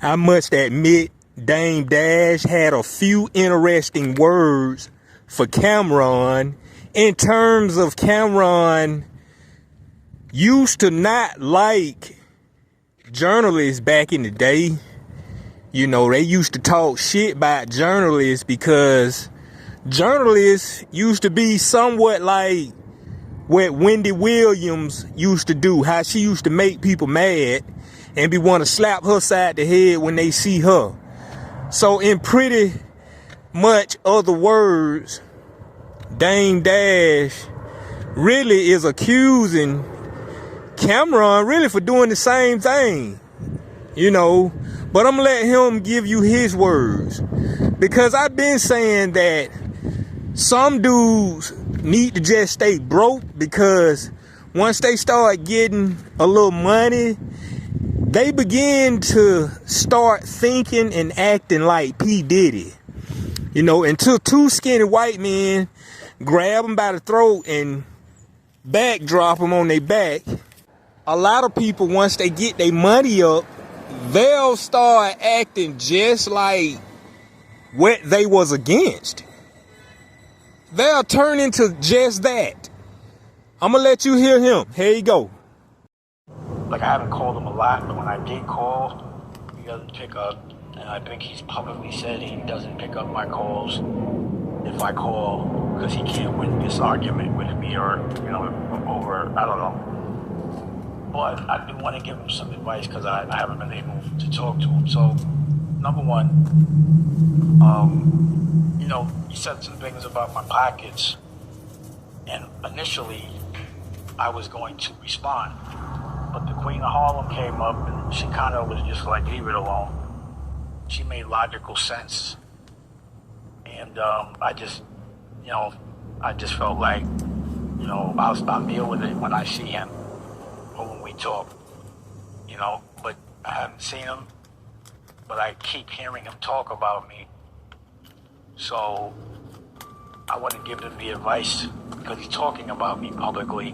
I must admit, Dame Dash had a few interesting words for Cameron, in terms of Cameron used to not like journalists back in the day. You know, they used to talk shit about journalists because journalists used to be somewhat like what Wendy Williams used to do, how she used to make people mad and be want to slap her side the head when they see her. So in pretty much other words, Dame Dash really is accusing Cameron really for doing the same thing, you know. But I'm gonna let him give you his words, because I've been saying that some dudes need to just stay broke, because once they start getting a little money, they begin to start thinking and acting like P. Diddy. You know, until two skinny white men grab them by the throat and backdrop them on their back, a lot of people, once they get their money up, they'll start acting just like what they was against. They'll turn into just that. I'm gonna let you hear him. Here you go. Like, I haven't called him a lot, but when I did call, he doesn't pick up. And I think he's publicly said he doesn't pick up my calls if I call, because he can't win this argument with me, or, you know, over, I don't know. But I do want to give him some advice, because I haven't been able to talk to him. So, number one, you know, he said some things about my pockets, and initially I was going to respond. But the Queen of Harlem came up, and she kind of was just like, leave it alone. She made logical sense. And I just, you know, I just felt like, you know, I'll deal with it when I see him, or when we talk, you know. But I haven't seen him, but I keep hearing him talk about me. So I want to give him the advice, because he's talking about me publicly.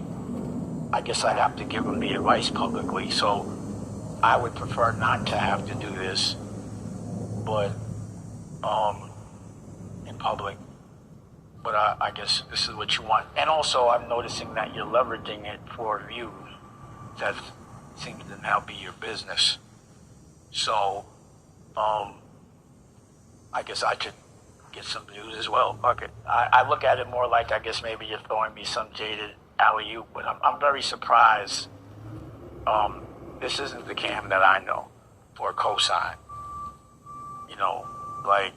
I guess I'd have to give him the advice publicly. So I would prefer not to have to do this, but in public. But I guess this is what you want. And also, I'm noticing that you're leveraging it for views. That seems to now be your business. So I guess I could get some views as well. Okay. I look at it more like, I guess maybe you're throwing me some jaded alley-oop, but I'm very surprised. This isn't the Cam that I know for a cosign. You know, like,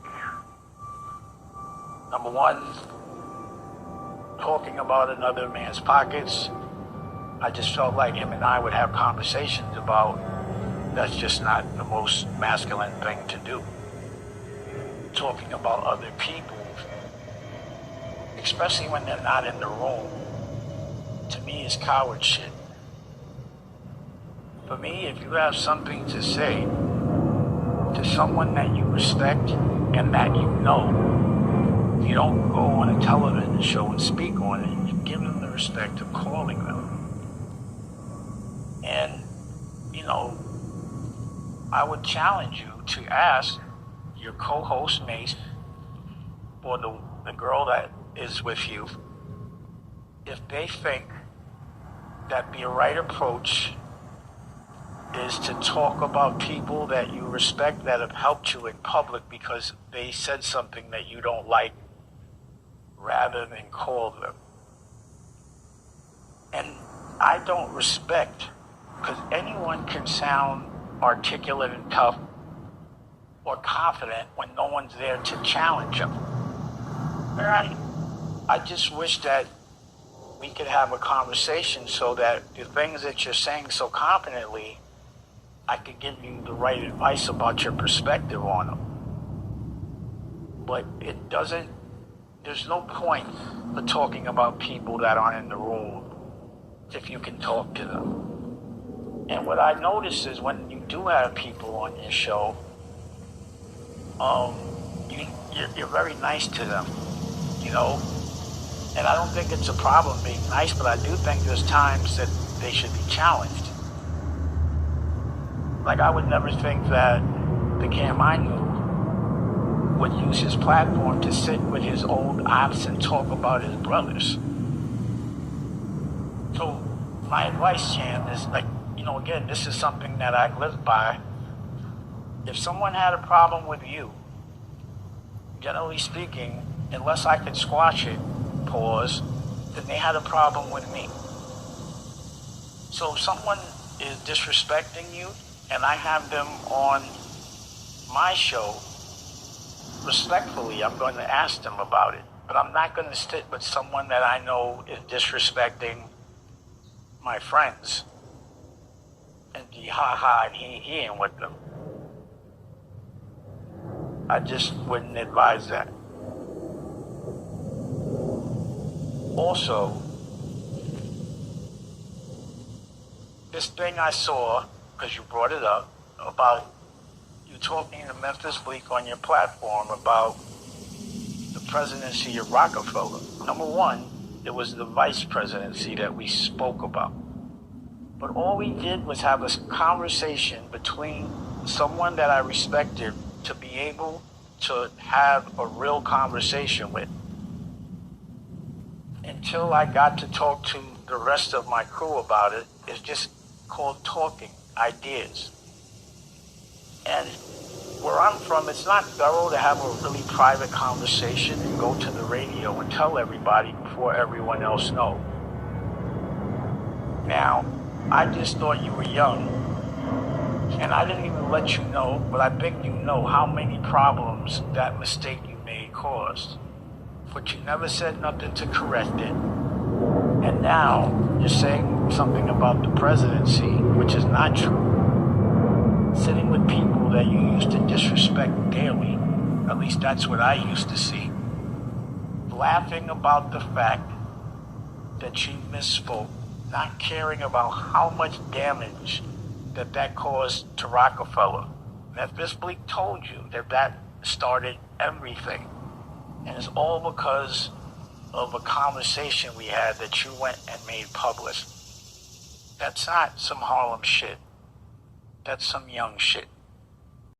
number one, talking about another man's pockets, I just felt like him and I would have conversations about, that's just not the most masculine thing to do. Talking about other people, especially when they're not in the room, to me is coward shit. For me, if you have something to say to someone that you respect and that you know, you don't go on a television show and speak on it. You give them the respect of calling them. And, you know, I would challenge you to ask your co-host Mace, or the girl that is with you, if they think that the right approach is to talk about people that you respect that have helped you in public because they said something that you don't like, rather than call them. And I don't respect, because anyone can sound articulate and tough or confident when no one's there to challenge them. All right? I just wish that we could have a conversation so that the things that you're saying so confidently, I could give you the right advice about your perspective on them. But it doesn't, there's no point for talking about people that aren't in the room if you can talk to them. And what I notice is when you do have people on your show, you're very nice to them, you know? And I don't think it's a problem being nice, but I do think there's times that they should be challenged. Like, I would never think that the Cam I knew would use his platform to sit with his old ops and talk about his brothers. So my advice, Chan, is like, again, this is something that I live by. If someone had a problem with you, generally speaking, unless I could squash it, pause, then they had a problem with me. So if someone is disrespecting you and I have them on my show, respectfully, I'm going to ask them about it. But I'm not going to sit with someone that I know is disrespecting my friends and be ha-ha and he-heing with them. I just wouldn't advise that. Also, this thing I saw, because you brought it up, about you talking to Memphis Bleak on your platform about the presidency of Roc-a-fella. Number one, it was the vice presidency that we spoke about. But all we did was have a conversation between someone that I respected to be able to have a real conversation with. Until I got to talk to the rest of my crew about it, it's just called talking ideas. And where I'm from, it's not thorough to have a really private conversation and go to the radio and tell everybody before everyone else knows. Now, I just thought you were young, and I didn't even let you know, but I think you know how many problems that mistake you made caused. But you never said nothing to correct it. And now you're saying something about the presidency, which is not true. Sitting with people that you used to disrespect daily, at least that's what I used to see. Laughing about the fact that you misspoke, not caring about how much damage that caused to Roc-a-fella. Memphis Bleak told you that started everything. And it's all because of a conversation we had that you went and made public. That's not some Harlem shit. That's some young shit.